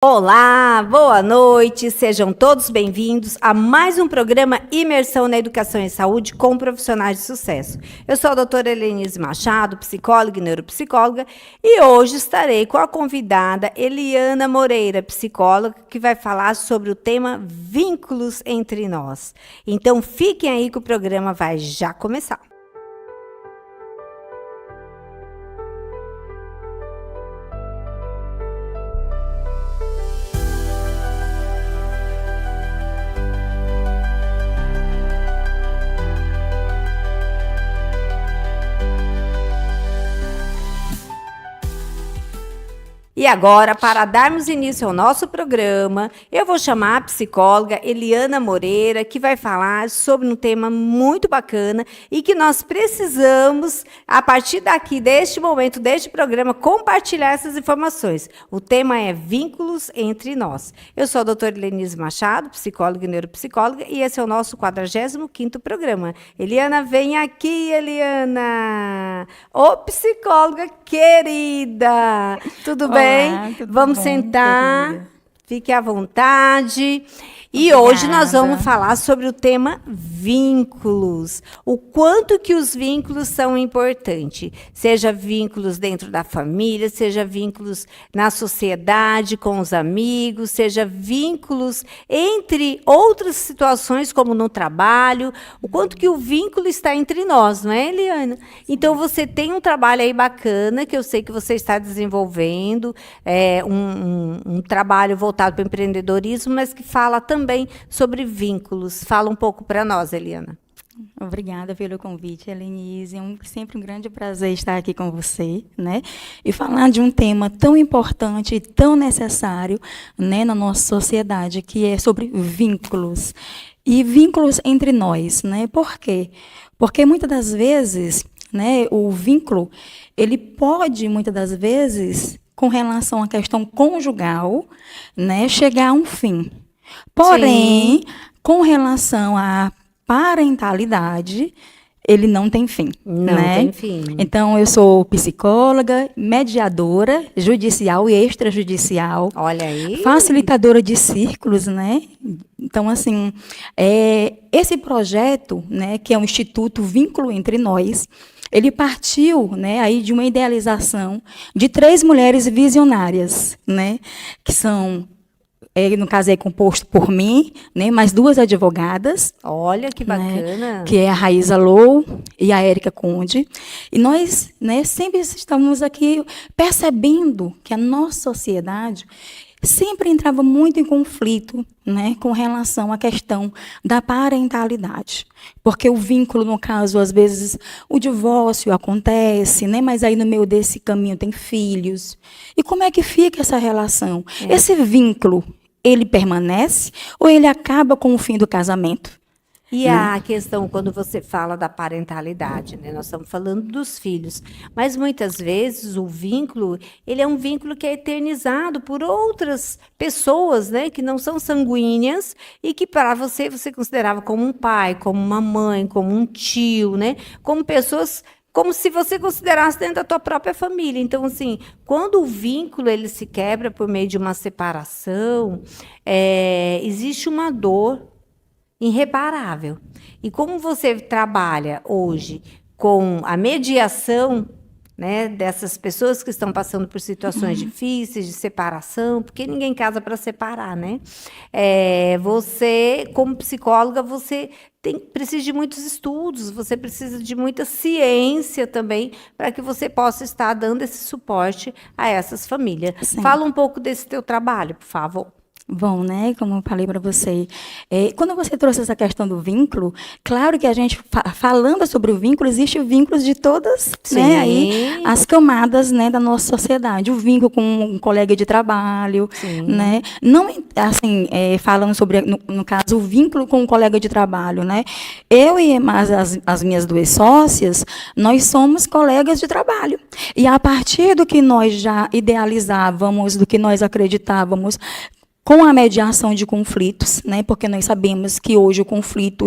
Olá, boa noite, sejam todos bem-vindos a mais um programa Imersão na Educação e Saúde com profissionais de sucesso. Eu sou a doutora Helenise Machado, psicóloga e neuropsicóloga, e hoje estarei com a convidada Eliana Moreira, psicóloga, que vai falar sobre o tema vínculos entre nós. Então fiquem aí que o programa vai já começar. E agora, para darmos início ao nosso programa, eu vou chamar a psicóloga Eliana Moreira, que vai falar sobre um tema muito bacana e que nós precisamos, a partir daqui, deste momento, deste programa, compartilhar essas informações. O tema é vínculos entre nós. Eu sou a doutora Helenise Machado, psicóloga e neuropsicóloga, e esse é o nosso 45º programa. Eliana, vem aqui, Eliana! Ô, psicóloga querida! Tudo bem? Olá, Vamos bom, sentar, querida. fique à vontade. E Obrigada. hoje nós vamos falar sobre o tema vínculos. O quanto que os vínculos são importantes. Seja vínculos dentro da família, seja vínculos na sociedade, com os amigos, seja vínculos entre outras situações, como no trabalho. O quanto que o vínculo está entre nós, não é, Eliana? Então, você tem um trabalho aí bacana, que eu sei que você está desenvolvendo, um trabalho voltado para o empreendedorismo, mas que fala também sobre vínculos. Fala um pouco para nós, Eliana. Obrigada pelo convite, Helenise. É sempre um grande prazer estar aqui com você, né? E falar de um tema tão importante e tão necessário, né, na nossa sociedade, que é sobre vínculos. E vínculos entre nós, né? Por quê? Porque muitas das vezes, né, o vínculo, ele pode, muitas das vezes, com relação à questão conjugal, né, chegar a um fim. Porém, com relação à parentalidade, ele não tem fim. Não tem fim. Então, eu sou psicóloga, mediadora judicial e extrajudicial. Olha aí. Facilitadora de círculos, né? Então, assim, esse projeto, né, que é o Instituto Vínculo Entre Nós, ele partiu, né, aí de uma idealização de 3 mulheres visionárias, né, que são, no caso, é composto por mim, né, mais 2 advogadas. Olha que bacana. Né, que é a Raíza Lou e a Érica Conde. E nós, né, sempre estamos aqui percebendo que a nossa sociedade sempre entrava muito em conflito, né, com relação à questão da parentalidade. Porque o vínculo, no caso, às vezes, o divórcio acontece, né, mas aí no meio desse caminho tem filhos. E como é que fica essa relação? Esse vínculo, ele permanece ou ele acaba com o fim do casamento? E a questão, quando você fala da parentalidade, né? Nós estamos falando dos filhos, mas muitas vezes o vínculo, ele é um vínculo que é eternizado por outras pessoas, né? Que não são sanguíneas e que para você considerava como um pai, como uma mãe, como um tio, né? Como pessoas, como se você considerasse dentro da tua própria família. Então, assim, quando o vínculo ele se quebra por meio de uma separação, existe uma dor irreparável. E como você trabalha hoje com a mediação, né, dessas pessoas que estão passando por situações difíceis de separação, porque ninguém casa para separar, né? Você, como psicóloga, você precisa de muitos estudos, você precisa de muita ciência também para que você possa estar dando esse suporte a essas famílias. Sim. Fala um pouco desse teu trabalho, por favor. Bom, né, como eu falei para você, quando você trouxe essa questão do vínculo, claro que a gente, falando sobre o vínculo, existe vínculos de todas, né, aí, as camadas, né, da nossa sociedade. O vínculo com um colega de trabalho, né, não, assim, falando sobre, no caso, o vínculo com um colega de trabalho, né, eu e as minhas 2 sócias, nós somos colegas de trabalho. E a partir do que nós já idealizávamos, do que nós acreditávamos, com a mediação de conflitos, né? Porque nós sabemos que hoje o conflito,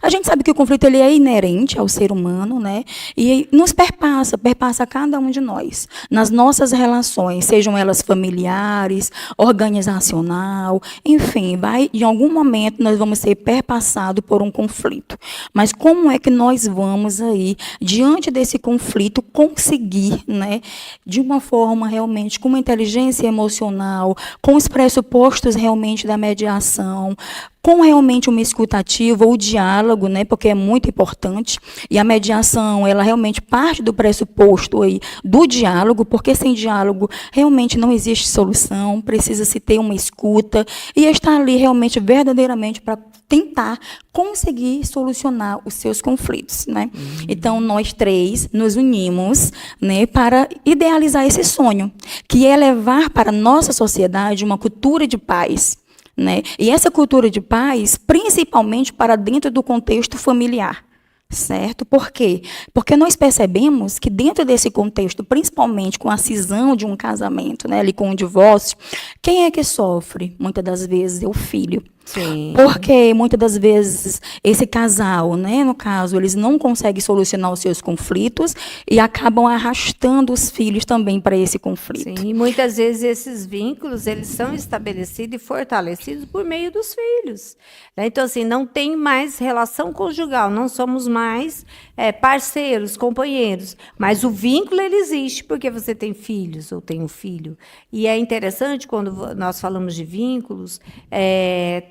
a gente sabe que o conflito ele é inerente ao ser humano, né? E nos perpassa cada um de nós, nas nossas relações, sejam elas familiares, organizacional, enfim, em algum momento nós vamos ser perpassados por um conflito. Mas como é que nós vamos aí, diante desse conflito, conseguir, né, de uma forma realmente, com uma inteligência emocional, com os pressupostos realmente da mediação, com realmente uma escuta ativa, o diálogo, né, porque é muito importante, e a mediação, ela realmente parte do pressuposto aí do diálogo, porque sem diálogo realmente não existe solução, precisa-se ter uma escuta, e estar ali realmente, verdadeiramente, para tentar conseguir solucionar os seus conflitos, né? Então, nós três nos unimos, né, para idealizar esse sonho, que é levar para a nossa sociedade uma cultura de paz, né? E essa cultura de paz, principalmente para dentro do contexto familiar, certo? Por quê? Porque nós percebemos que dentro desse contexto, principalmente com a cisão de um casamento, né, ali com o divórcio, quem é que sofre? Muitas das vezes é o filho. Sim. Porque muitas das vezes esse casal, né, no caso, eles não conseguem solucionar os seus conflitos e acabam arrastando os filhos também para esse conflito. Sim, e muitas vezes esses vínculos, eles são estabelecidos e fortalecidos por meio dos filhos, né? Então, assim, não tem mais relação conjugal, não somos mais parceiros, companheiros, mas o vínculo, ele existe porque você tem filhos ou tem um filho. E é interessante, quando nós falamos de vínculos,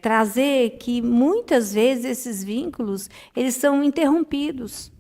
trazer que, muitas vezes, esses vínculos, eles são interrompidos,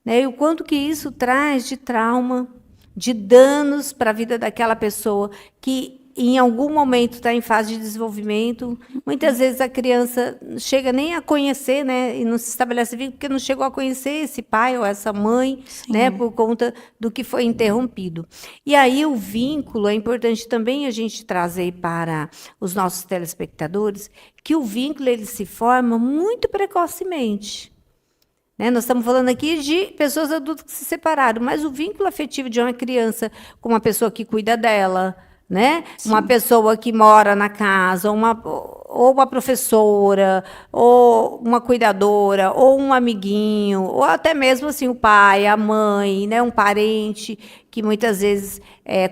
né? E o quanto que isso traz de trauma, de danos para a vida daquela pessoa que, em algum momento, está em fase de desenvolvimento. Muitas vezes a criança chega nem a conhecer, né, e não se estabelece vínculo porque não chegou a conhecer esse pai ou essa mãe, né, por conta do que foi interrompido. E aí o vínculo, é importante também a gente trazer para os nossos telespectadores que o vínculo ele se forma muito precocemente. Né? Nós estamos falando aqui de pessoas adultas que se separaram, mas o vínculo afetivo de uma criança com uma pessoa que cuida dela, né? Uma pessoa que mora na casa, ou uma professora, ou uma cuidadora, ou um amiguinho, ou até mesmo assim, o pai, a mãe, né? Um parente, que muitas vezes,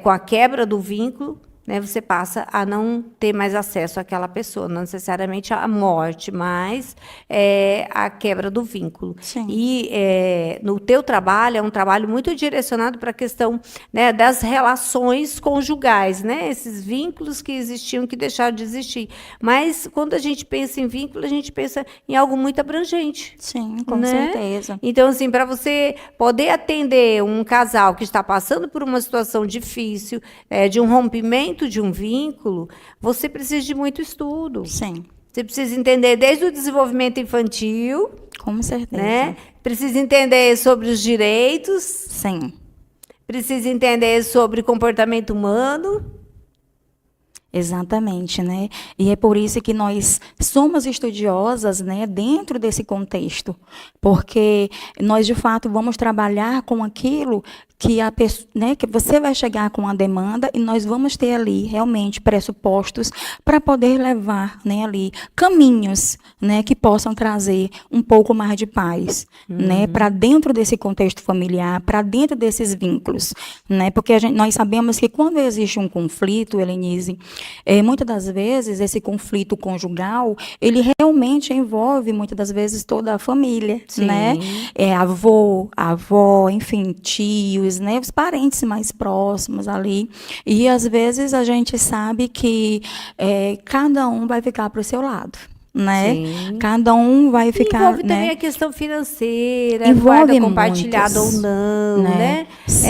com a quebra do vínculo, né, você passa a não ter mais acesso àquela pessoa, não necessariamente a morte, mas a quebra do vínculo. Sim. E no teu trabalho, é um trabalho muito direcionado para a questão, né, das relações conjugais, né, esses vínculos que existiam, que deixaram de existir. Mas, quando a gente pensa em vínculo, a gente pensa em algo muito abrangente. Sim, com né? certeza. Então, assim, para você poder atender um casal que está passando por uma situação difícil, de um rompimento de um vínculo, você precisa de muito estudo. Sim. Você precisa entender desde o desenvolvimento infantil, Com certeza. né? Precisa entender sobre os direitos, Sim. precisa entender sobre comportamento humano. Exatamente, né? E é por isso que nós somos estudiosas, né, dentro desse contexto, porque nós de fato vamos trabalhar com aquilo que a pessoa, né, que você vai chegar com a demanda e nós vamos ter ali realmente pressupostos para poder levar, né, ali caminhos, né, que possam trazer um pouco mais de paz, né, para dentro desse contexto familiar, para dentro desses vínculos, né? Porque nós sabemos que quando existe um conflito, Helenise, muitas das vezes esse conflito conjugal, ele realmente envolve muitas das vezes toda a família, Sim. né? Avô, avó, enfim, tios, né, os parentes mais próximos ali. E às vezes a gente sabe que cada um vai ficar para o seu lado, né? Sim. Cada um vai ficar, Envolve né? também a questão financeira, Envolve guarda compartilhada ou muitas, não, né? Sim.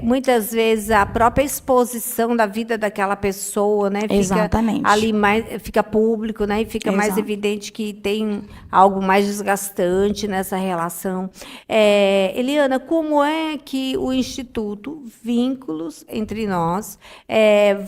Muitas vezes a própria exposição da vida daquela pessoa, né? Fica Exatamente. ali fica público, né? E fica mais Exato. evidente que tem algo mais desgastante nessa relação. Eliana, como é que o Instituto Vínculos Entre Nós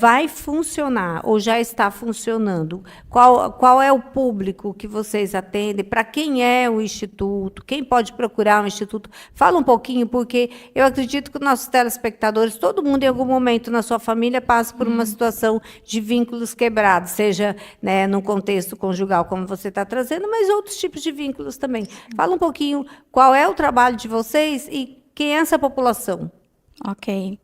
vai funcionar ou já está funcionando? Qual é o público público que vocês atendem, para quem é o Instituto, quem pode procurar o Instituto. Fala um pouquinho, porque eu acredito que os nossos telespectadores, todo mundo em algum momento na sua família passa por uma situação de vínculos quebrados, seja, né, no contexto conjugal, como você está trazendo, mas outros tipos de vínculos também. Fala um pouquinho qual é o trabalho de vocês e quem é essa população. Ok.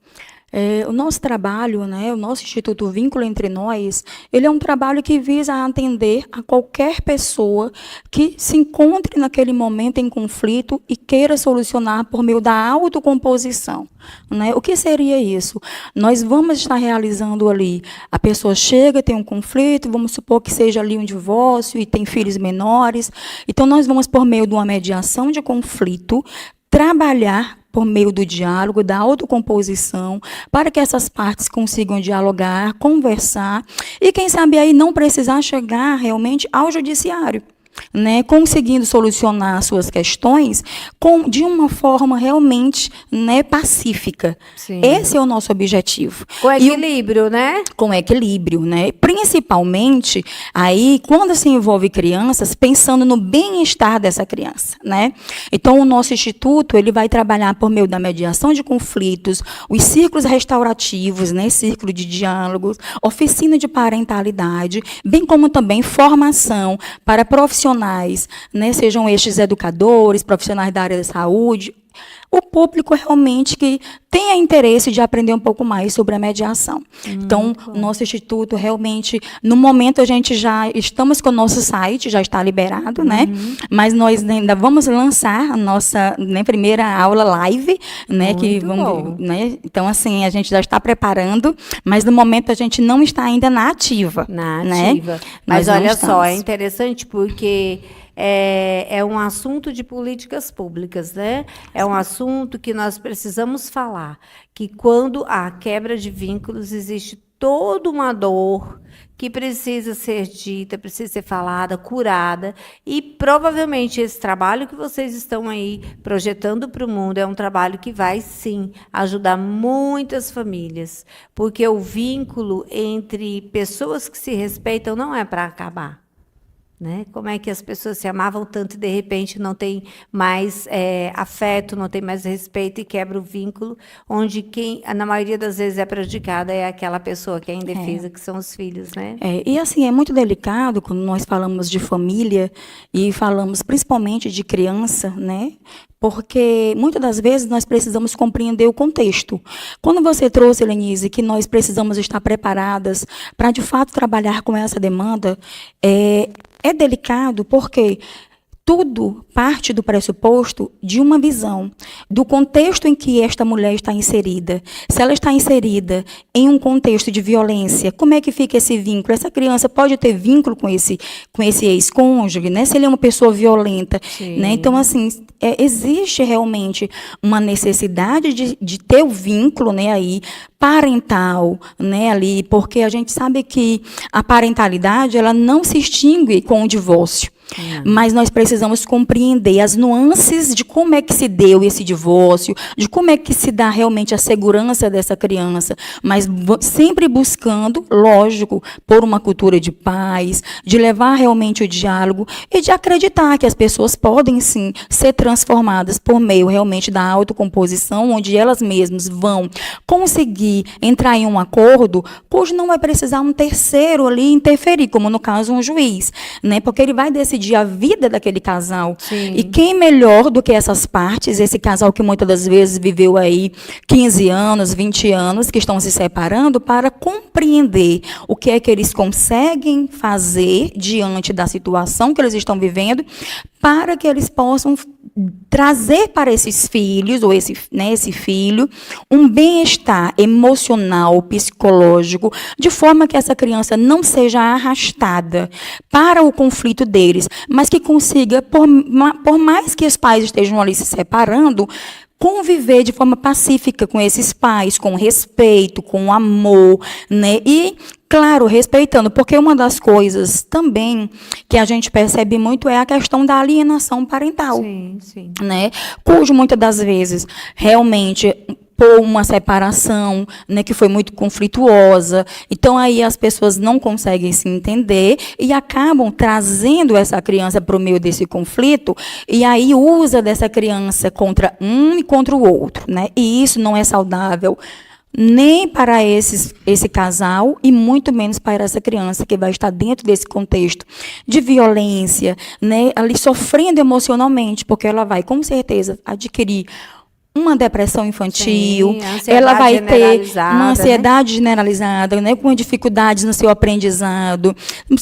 O nosso trabalho, né, o nosso Instituto Vínculo Entre Nós, ele é um trabalho que visa atender a qualquer pessoa que se encontre naquele momento em conflito e queira solucionar por meio da autocomposição, né? O que seria isso? Nós vamos estar realizando ali, a pessoa chega, tem um conflito, vamos supor que seja ali um divórcio e tem filhos menores, então nós vamos, por meio de uma mediação de conflito, trabalhar por meio do diálogo, da autocomposição, para que essas partes consigam dialogar, conversar, e quem sabe aí não precisar chegar realmente ao judiciário, né, conseguindo solucionar suas questões de uma forma realmente, né, pacífica. Sim. Esse é o nosso objetivo. Com equilíbrio, né? Com equilíbrio, né? Principalmente aí quando se envolve crianças, pensando no bem-estar dessa criança, né? Então o nosso instituto, ele vai trabalhar por meio da mediação de conflitos, os círculos restaurativos, né, círculo de diálogos, oficina de parentalidade, bem como também formação para profissionais, né, sejam estes educadores, profissionais da área da saúde, o público realmente que tenha interesse de aprender um pouco mais sobre a mediação. Então, o nosso instituto realmente, no momento a gente já estamos com o nosso site, já está liberado, né? Mas nós ainda vamos lançar a nossa, né, primeira aula live, né? Que vamos, né? Então, assim, a gente já está preparando, mas no momento a gente não está ainda na ativa. Né? Mas olha só, é interessante porque é um assunto de políticas públicas, né? É um assunto que nós precisamos falar, que quando há quebra de vínculos, existe toda uma dor que precisa ser dita, precisa ser falada, curada, e provavelmente esse trabalho que vocês estão aí projetando para o mundo é um trabalho que vai, sim, ajudar muitas famílias, porque o vínculo entre pessoas que se respeitam não é para acabar. Né? Como é que as pessoas se amavam tanto e, de repente, não tem mais afeto, não tem mais respeito e quebra o vínculo, onde quem, na maioria das vezes, é prejudicada é aquela pessoa que é indefesa, que são os filhos. Né? E, assim, é muito delicado quando nós falamos de família e falamos principalmente de criança, né? Porque muitas das vezes nós precisamos compreender o contexto. Quando você trouxe, Helenise, que nós precisamos estar preparadas para, de fato, trabalhar com essa demanda, é delicado porque tudo parte do pressuposto de uma visão, do contexto em que esta mulher está inserida. Se ela está inserida em um contexto de violência, como é que fica esse vínculo? Essa criança pode ter vínculo com esse ex-cônjuge, né? Se ele é uma pessoa violenta. Né? Então, assim, existe realmente uma necessidade de ter o vínculo, né, aí, parental, né, ali, porque a gente sabe que a parentalidade ela não se extingue com o divórcio. Mas nós precisamos compreender as nuances de como é que se deu esse divórcio, de como é que se dá realmente a segurança dessa criança, mas sempre buscando, lógico, por uma cultura de paz, de levar realmente o diálogo e de acreditar que as pessoas podem, sim, ser transformadas por meio realmente da autocomposição, onde elas mesmas vão conseguir entrar em um acordo, cujo não vai precisar um terceiro ali interferir, como no caso um juiz, né? Porque ele vai decidir a vida daquele casal. Sim. E quem melhor do que essas partes, esse casal que muitas das vezes viveu aí 15 anos, 20 anos, que estão se separando, para compreender o que é que eles conseguem fazer diante da situação que eles estão vivendo, para que eles possam trazer para esses filhos, ou esse filho, um bem-estar emocional, psicológico, de forma que essa criança não seja arrastada para o conflito deles, mas que consiga, por mais que os pais estejam ali se separando, conviver de forma pacífica com esses pais, com respeito, com amor, né? E, claro, respeitando, porque uma das coisas também que a gente percebe muito é a questão da alienação parental. Sim, sim. Né? Cujo muitas das vezes realmente por uma separação, né, que foi muito conflituosa. Então, aí as pessoas não conseguem se entender e acabam trazendo essa criança para o meio desse conflito, e aí usa dessa criança contra um e contra o outro, né? E isso não é saudável nem para esse casal e muito menos para essa criança que vai estar dentro desse contexto de violência, né, ali sofrendo emocionalmente, porque ela vai, com certeza, adquirir uma depressão infantil, Sim, ela vai ter uma né? ansiedade generalizada, né, com dificuldades no seu aprendizado,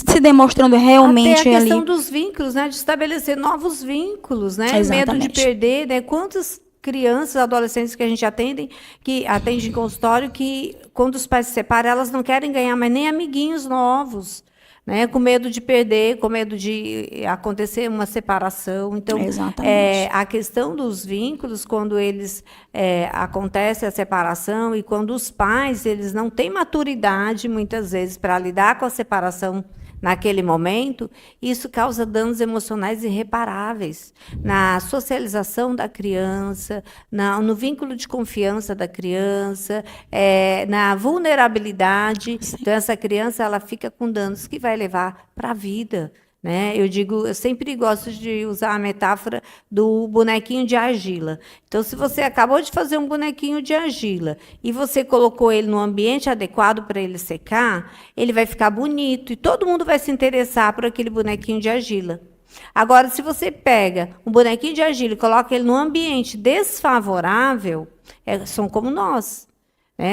se demonstrando realmente até a questão ali... dos vínculos, né? De estabelecer novos vínculos, né? Exatamente. Medo de perder, né? Quantas crianças, adolescentes que a gente que atende em consultório, que quando os pais se separam, elas não querem ganhar mais nem amiguinhos novos, né? Com medo de perder, com medo de acontecer uma separação. Então, a questão dos vínculos, quando eles acontece a separação e quando os pais eles não têm maturidade, muitas vezes, para lidar com a separação naquele momento, isso causa danos emocionais irreparáveis na socialização da criança, no vínculo de confiança da criança, na vulnerabilidade. Sim. Então, essa criança ela fica com danos que vai levar para a vida. Né? Eu sempre gosto de usar a metáfora do bonequinho de argila. Então, se você acabou de fazer um bonequinho de argila e você colocou ele no ambiente adequado para ele secar, ele vai ficar bonito e todo mundo vai se interessar por aquele bonequinho de argila. Agora, se você pega um bonequinho de argila e coloca ele num ambiente desfavorável, são como nós.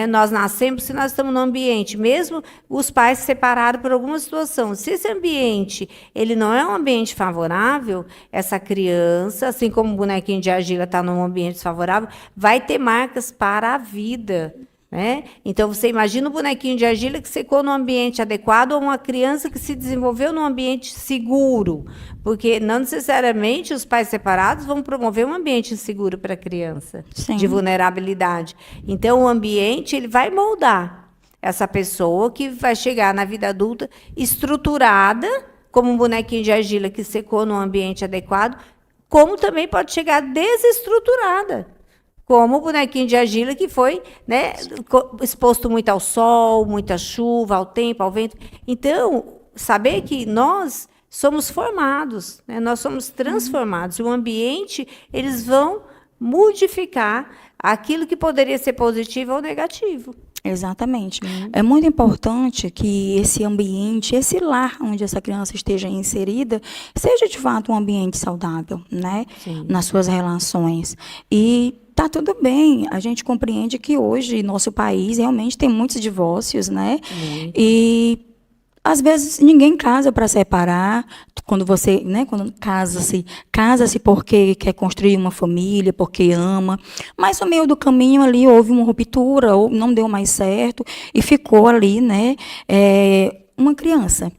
Nós nascemos se nós estamos num ambiente, mesmo os pais se separaram por alguma situação. Se esse ambiente ele não é um ambiente favorável, essa criança, assim como o bonequinho de argila está num ambiente desfavorável, vai ter marcas para a vida. Então, você imagina o bonequinho de argila que secou num ambiente adequado ou uma criança que se desenvolveu num ambiente seguro, porque não necessariamente os pais separados vão promover um ambiente inseguro para a criança, Sim. de vulnerabilidade. Então, o ambiente ele vai moldar essa pessoa que vai chegar na vida adulta estruturada, como um bonequinho de argila que secou num ambiente adequado, como também pode chegar desestruturada. Como o bonequinho de argila que foi exposto muito ao sol, muita chuva, ao tempo, ao vento. Então, saber que nós somos formados, nós somos transformados. O ambiente, eles vão modificar aquilo que poderia ser positivo ou negativo. Exatamente. É muito importante que esse ambiente, esse lar onde essa criança esteja inserida, seja de fato um ambiente saudável, né? Sim. Nas suas relações. E tá tudo bem, a gente compreende que hoje nosso país realmente tem muitos divórcios, né? E às vezes ninguém casa para separar. Quando você, quando casa-se porque quer construir uma família, porque ama. Mas no meio do caminho ali houve uma ruptura, ou não deu mais certo e ficou ali, uma criança.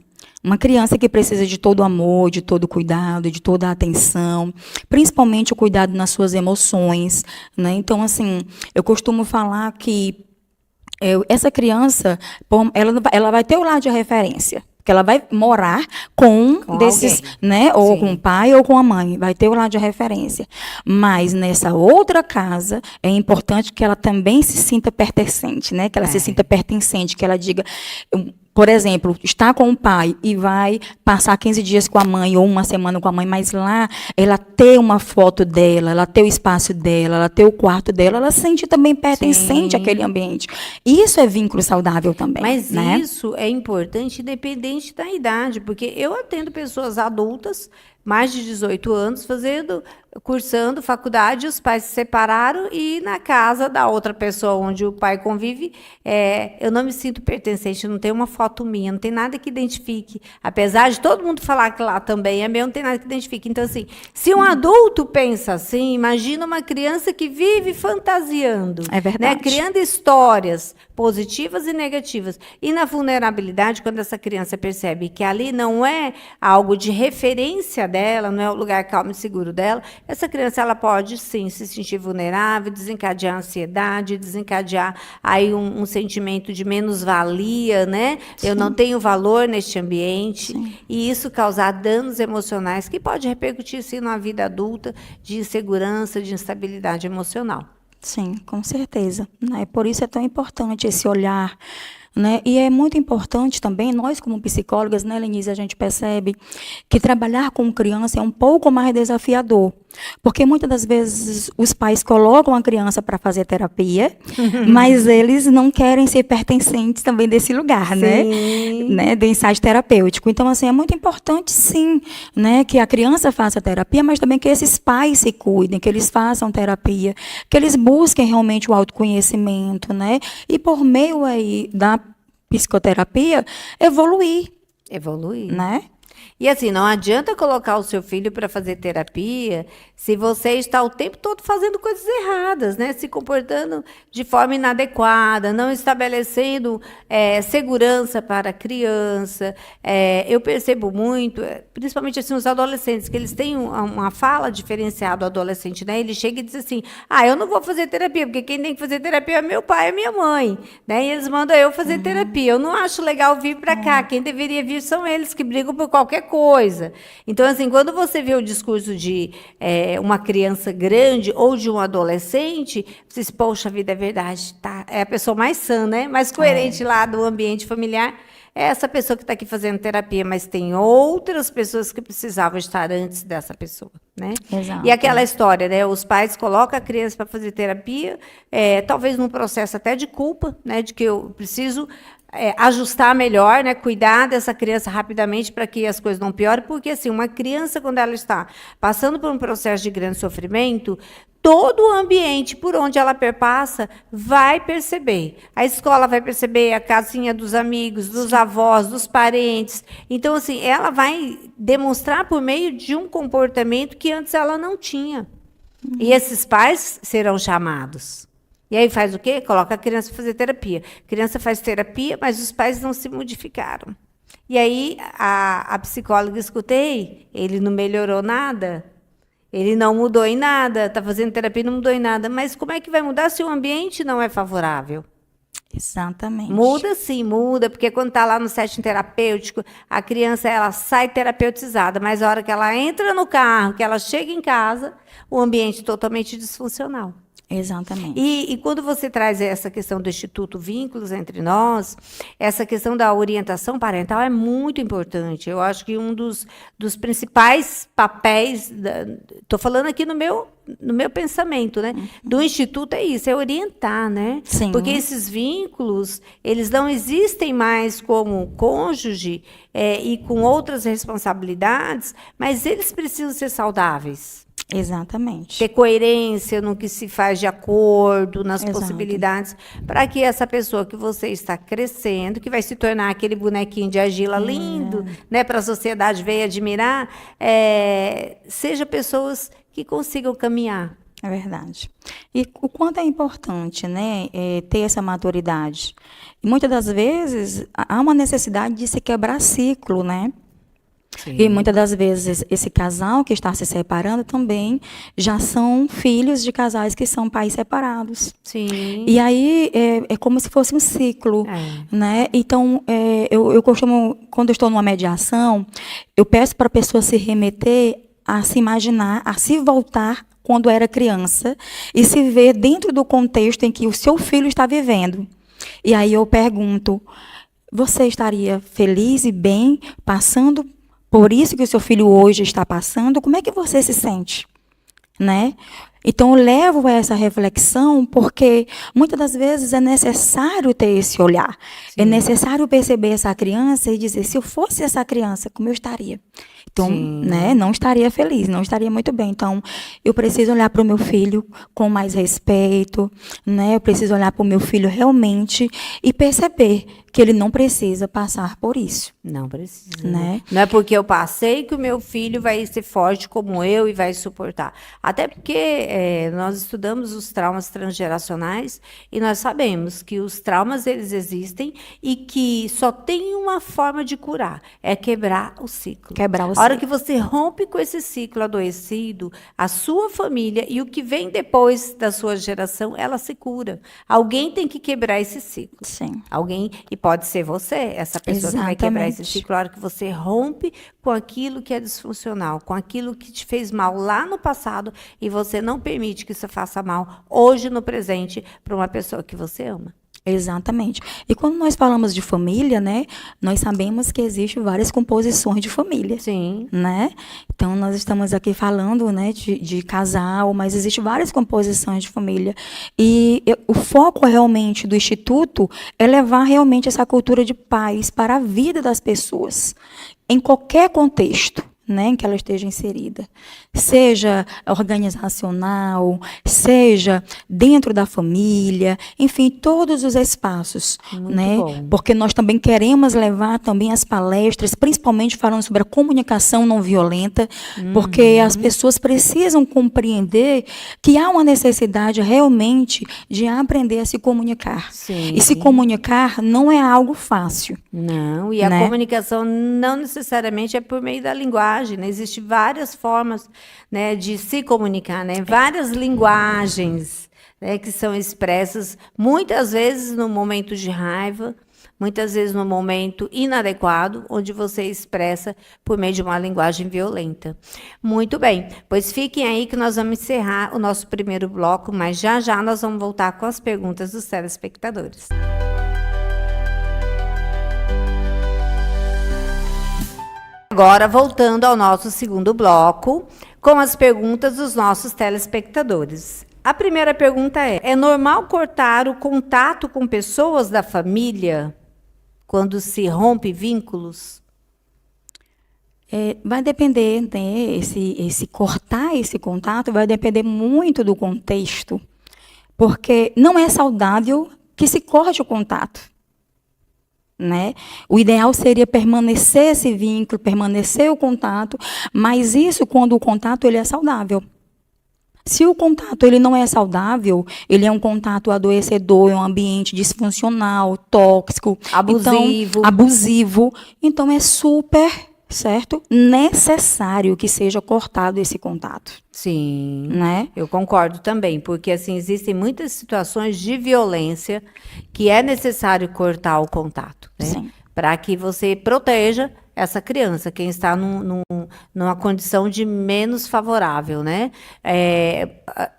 Uma criança que precisa de todo o amor, de todo o cuidado, de toda a atenção, principalmente o cuidado nas suas emoções, né? Então, assim, eu costumo falar que essa criança, ela vai ter o lar de referência, porque ela vai morar com desses, alguém. Ou Sim. com o pai ou com a mãe, vai ter o lar de referência. Mas nessa outra casa, é importante que ela também se sinta pertencente, que ela se sinta pertencente, que ela diga... Por exemplo, está com o pai e vai passar 15 dias com a mãe ou uma semana com a mãe, mas lá ela ter uma foto dela, ela ter o espaço dela, ela ter o quarto dela, ela se sente também pertencente Sim. àquele ambiente. Isso é vínculo saudável também. Mas isso é importante independente da idade, porque eu atendo pessoas adultas, mais de 18 anos, cursando faculdade, os pais se separaram e na casa da outra pessoa onde o pai convive, eu não me sinto pertencente, não tem uma foto minha, não tem nada que identifique. Apesar de todo mundo falar que lá também é meu, não tem nada que identifique. Então, assim, se um adulto pensa assim, imagina uma criança que vive fantasiando. É verdade. Criando histórias positivas e negativas. E na vulnerabilidade, quando essa criança percebe que ali não é algo de referência dela, não é o lugar calmo e seguro dela, essa criança ela pode, sim, se sentir vulnerável, desencadear ansiedade, desencadear aí um sentimento de menos-valia, Sim. Eu não tenho valor neste ambiente. Sim. E isso causar danos emocionais que pode repercutir, sim, na vida adulta, de insegurança, de instabilidade emocional. Sim, com certeza, né? Por isso é tão importante esse olhar, né? E é muito importante também, nós como psicólogas, né, Lenise, a gente percebe que trabalhar com criança é um pouco mais desafiador, porque muitas das vezes os pais colocam a criança para fazer terapia, mas eles não querem ser pertencentes também desse lugar, Sim. né, do ensaio terapêutico. Então, assim, é muito importante, sim, né, que a criança faça terapia, mas também que esses pais se cuidem, que eles façam terapia, que eles busquem realmente o autoconhecimento, né, e por meio aí da psicoterapia, evoluir, Evoluir. né? E assim, não adianta colocar o seu filho para fazer terapia se você está o tempo todo fazendo coisas erradas, né? Se comportando de forma inadequada, não estabelecendo segurança para a criança. Eu percebo muito, principalmente assim, os adolescentes, que eles têm uma fala diferenciada do adolescente, né? Ele chega e diz assim, eu não vou fazer terapia, porque quem tem que fazer terapia é meu pai e minha mãe. Né? E eles mandam eu fazer terapia. Eu não acho legal vir para cá. Quem deveria vir são eles, que brigam por qualquer coisa. Então, assim, quando você vê o discurso de uma criança grande ou de um adolescente, você diz, poxa vida, é verdade, tá? É a pessoa mais sã, né? Mais coerente lá do ambiente familiar. É essa pessoa que está aqui fazendo terapia, mas tem outras pessoas que precisavam estar antes dessa pessoa, né? Exato. E aquela história, né? Os pais colocam a criança para fazer terapia, talvez num processo até de culpa, né? De que eu preciso ajustar melhor, né? Cuidar dessa criança rapidamente para que as coisas não piorem, porque assim, uma criança, quando ela está passando por um processo de grande sofrimento, todo o ambiente por onde ela perpassa vai perceber. A escola vai perceber, a casinha dos amigos, dos avós, dos parentes. Então, assim, ela vai demonstrar por meio de um comportamento que antes ela não tinha. E esses pais serão chamados. E aí faz o quê? Coloca a criança para fazer terapia. A criança faz terapia, mas os pais não se modificaram. E aí a psicóloga, escutei, ele não melhorou nada, ele não mudou em nada, está fazendo terapia e não mudou em nada. Mas como é que vai mudar se o ambiente não é favorável? Exatamente. Muda sim, muda, porque quando está lá no setting terapêutico, a criança ela sai terapeutizada, mas a hora que ela entra no carro, que ela chega em casa, o ambiente é totalmente disfuncional. Exatamente. E quando você traz essa questão do Instituto Vínculos Entre Nós, essa questão da orientação parental é muito importante. Eu acho que um dos principais papéis, estou falando aqui no meu pensamento, né, do Instituto é isso, é orientar, né? Sim. Porque esses vínculos, eles não existem mais como cônjuge e com outras responsabilidades, mas eles precisam ser saudáveis. Exatamente. Ter coerência no que se faz de acordo, nas Exato. possibilidades, para que essa pessoa que você está crescendo, que vai se tornar aquele bonequinho de argila lindo, né, para a sociedade ver admirar, seja pessoas que consigam caminhar. É verdade. E o quanto é importante, né, ter essa maturidade. E muitas das vezes há uma necessidade de se quebrar ciclo, né? Sim. E muitas das vezes esse casal que está se separando também já são filhos de casais que são pais separados. Sim. E aí é como se fosse um ciclo, né? Então eu costumo, quando eu estou numa mediação, eu peço para a pessoa se remeter a se imaginar, a se voltar quando era criança e se ver dentro do contexto em que o seu filho está vivendo. E aí eu pergunto, você estaria feliz e bem passando por isso que o seu filho hoje está passando? Como é que você se sente? Né? Então, eu levo a essa reflexão porque, muitas das vezes, é necessário ter esse olhar. Sim. É necessário perceber essa criança e dizer, se eu fosse essa criança, como eu estaria? Então, né, não estaria feliz, não estaria muito bem. Então, eu preciso olhar para o meu filho com mais respeito, né? Eu preciso olhar para o meu filho realmente e perceber que ele não precisa passar por isso. Não precisa. Né? Não é porque eu passei que o meu filho vai ser forte como eu e vai suportar. Até porque nós estudamos os traumas transgeracionais e nós sabemos que os traumas eles existem e que só tem uma forma de curar, é quebrar o ciclo. Quebrar o ciclo. A hora que você rompe com esse ciclo adoecido, a sua família e o que vem depois da sua geração, ela se cura. Alguém tem que quebrar esse ciclo. Sim. Alguém, e pode ser você, essa pessoa que vai quebrar esse ciclo, a hora que você rompe com aquilo que é disfuncional, com aquilo que te fez mal lá no passado e você não permite que isso faça mal hoje no presente para uma pessoa que você ama. Exatamente. E quando nós falamos de família, né, nós sabemos que existem várias composições de família. Sim. Né? Então, nós estamos aqui falando, né, de casal, mas existem várias composições de família. E o foco realmente do Instituto é levar realmente essa cultura de paz para a vida das pessoas, em qualquer contexto, né, em que ela esteja inserida. Seja organizacional, seja dentro da família, enfim, todos os espaços. Muito né? bom. Porque nós também queremos levar também as palestras, principalmente falando sobre a comunicação não violenta, porque as pessoas precisam compreender que há uma necessidade realmente de aprender a se comunicar. Sim. E se comunicar não é algo fácil. Não, e a né? comunicação não necessariamente é por meio da linguagem, né? Existem várias formas, né, de se comunicar, né? Várias linguagens, né, que são expressas, muitas vezes no momento de raiva, muitas vezes no momento inadequado, onde você expressa por meio de uma linguagem violenta. Muito bem, pois fiquem aí que nós vamos encerrar o nosso primeiro bloco, mas já já nós vamos voltar com as perguntas dos telespectadores. Agora, voltando ao nosso segundo bloco, com as perguntas dos nossos telespectadores. A primeira pergunta é normal cortar o contato com pessoas da família quando se rompe vínculos? Vai depender, né, cortar esse contato vai depender muito do contexto, porque não é saudável que se corte o contato. Né? O ideal seria permanecer esse vínculo, permanecer o contato, mas isso quando o contato ele é saudável. Se o contato ele não é saudável, ele é um contato adoecedor, é um ambiente disfuncional, tóxico, abusivo, então é super, certo? Necessário que seja cortado esse contato. Sim, né? Eu concordo também, porque assim existem muitas situações de violência que é necessário cortar o contato, né? Para que você proteja essa criança, quem está numa condição de menos favorável, né?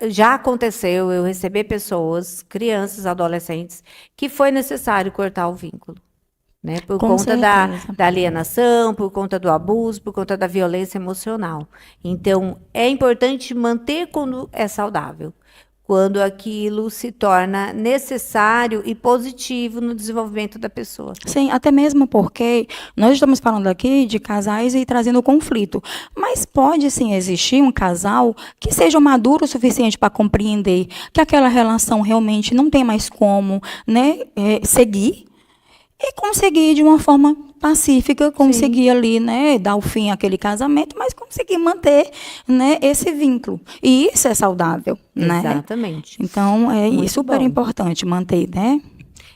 Já aconteceu eu receber pessoas, crianças, adolescentes, que foi necessário cortar o vínculo. Né, por conta da alienação, por conta do abuso, por conta da violência emocional. Então, é importante manter quando é saudável, quando aquilo se torna necessário e positivo no desenvolvimento da pessoa. Sim, até mesmo porque nós estamos falando aqui de casais e trazendo conflito, mas pode sim existir um casal que seja maduro o suficiente para compreender que aquela relação realmente não tem mais como, né, seguir, e conseguir de uma forma pacífica, conseguir ali, né, dar o fim àquele casamento, mas conseguir manter, né, esse vínculo. E isso é saudável, né? Exatamente. Então, é super importante manter, né?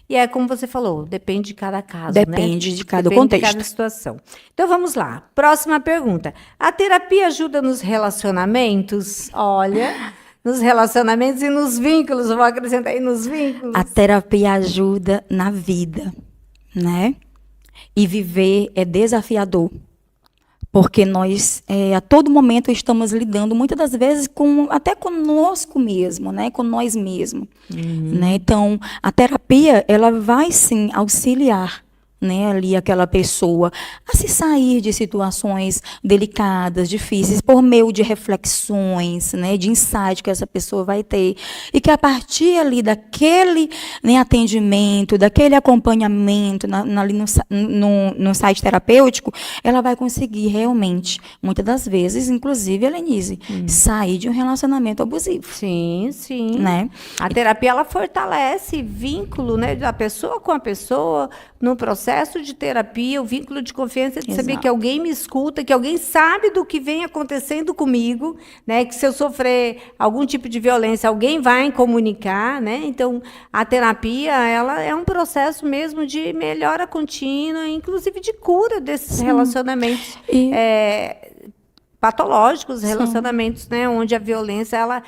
E é como você falou, depende de cada caso, depende de cada contexto. De cada situação. Então, vamos lá. Próxima pergunta. A terapia ajuda nos relacionamentos? Olha... Nos relacionamentos e nos vínculos, eu vou acrescentar aí nos vínculos. A terapia ajuda na vida, né? E viver é desafiador, porque nós a todo momento estamos lidando, muitas das vezes, até conosco mesmo, né? Com nós mesmos. Né? Então, a terapia, ela vai sim auxiliar, né, ali aquela pessoa a se sair de situações delicadas, difíceis, por meio de reflexões, né, de insight que essa pessoa vai ter, e que a partir ali daquele, né, atendimento, daquele acompanhamento ali no site terapêutico, ela vai conseguir realmente, muitas das vezes, inclusive, Helenise, sair de um relacionamento abusivo. Sim, sim. Né? A terapia, ela fortalece vínculo, né, da pessoa com a pessoa, no processo de terapia, o vínculo de confiança de saber que alguém me escuta, que alguém sabe do que vem acontecendo comigo, né? Que se eu sofrer algum tipo de violência, alguém vai comunicar, né? Então, a terapia, ela é um processo mesmo de melhora contínua, inclusive de cura desses relacionamentos patológicos, relacionamentos, né, onde a violência ela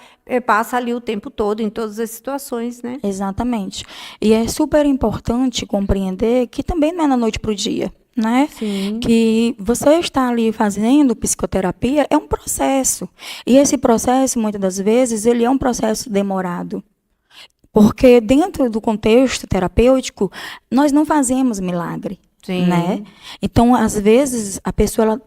passa ali o tempo todo, em todas as situações, né? Exatamente. E é super importante compreender que também não é da noite para o dia. né? Sim. Que você está ali fazendo psicoterapia é um processo. E esse processo, muitas das vezes, ele é um processo demorado. Porque dentro do contexto terapêutico, nós não fazemos milagre. Sim. Né? Então, às vezes, a pessoa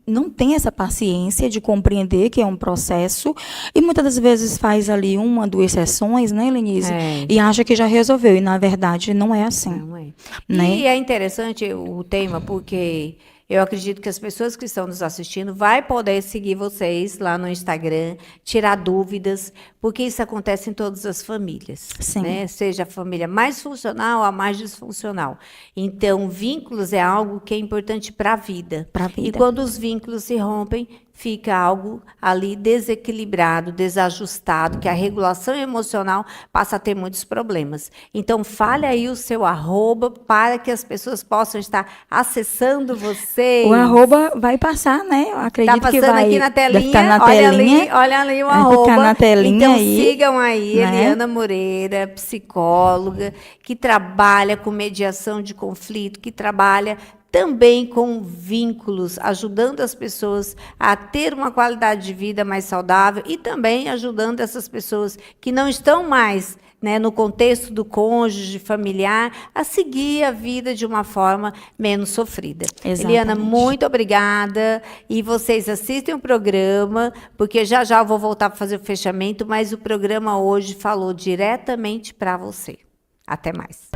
não tem essa paciência de compreender que é um processo e muitas das vezes faz ali 1, 2 sessões, né, Lenise? E acha que já resolveu. E, na verdade, não é assim. Não é. Né? E é interessante o tema, porque eu acredito que as pessoas que estão nos assistindo vai poder seguir vocês lá no Instagram, tirar dúvidas, porque isso acontece em todas as famílias, Sim. né? Seja a família mais funcional ou a mais disfuncional. Então, vínculos é algo que é importante para a vida. Pra vida. E quando os vínculos se rompem, fica algo ali desequilibrado, desajustado, que a regulação emocional passa a ter muitos problemas. Então, fale aí o seu @, para que as pessoas possam estar acessando vocês. O @ vai passar, né? Eu acredito Tá que passando vai aqui na telinha, ficar na olha telinha. ali o Vai ficar @. na telinha então, aí, sigam aí, né? Eliana Moreira, psicóloga, que trabalha com mediação de conflito, que trabalha também com vínculos, ajudando as pessoas a ter uma qualidade de vida mais saudável e também ajudando essas pessoas que não estão mais, né, no contexto do cônjuge familiar, a seguir a vida de uma forma menos sofrida. Exatamente. Eliana, muito obrigada. E vocês assistem o programa, porque já eu vou voltar para fazer o fechamento, mas o programa hoje falou diretamente para você. Até mais.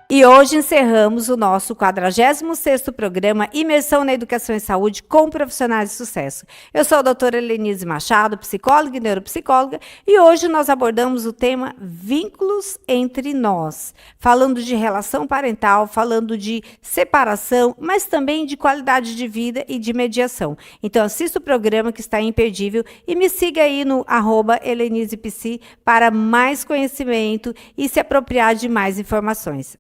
E hoje encerramos o nosso 46º programa Imersão na Educação e Saúde com Profissionais de Sucesso. Eu sou a doutora Helenise Machado, psicóloga e neuropsicóloga, e hoje nós abordamos o tema vínculos entre nós, falando de relação parental, falando de separação, mas também de qualidade de vida e de mediação. Então assista o programa que está imperdível e me siga aí no @Helenisepsi para mais conhecimento e se apropriar de mais informações.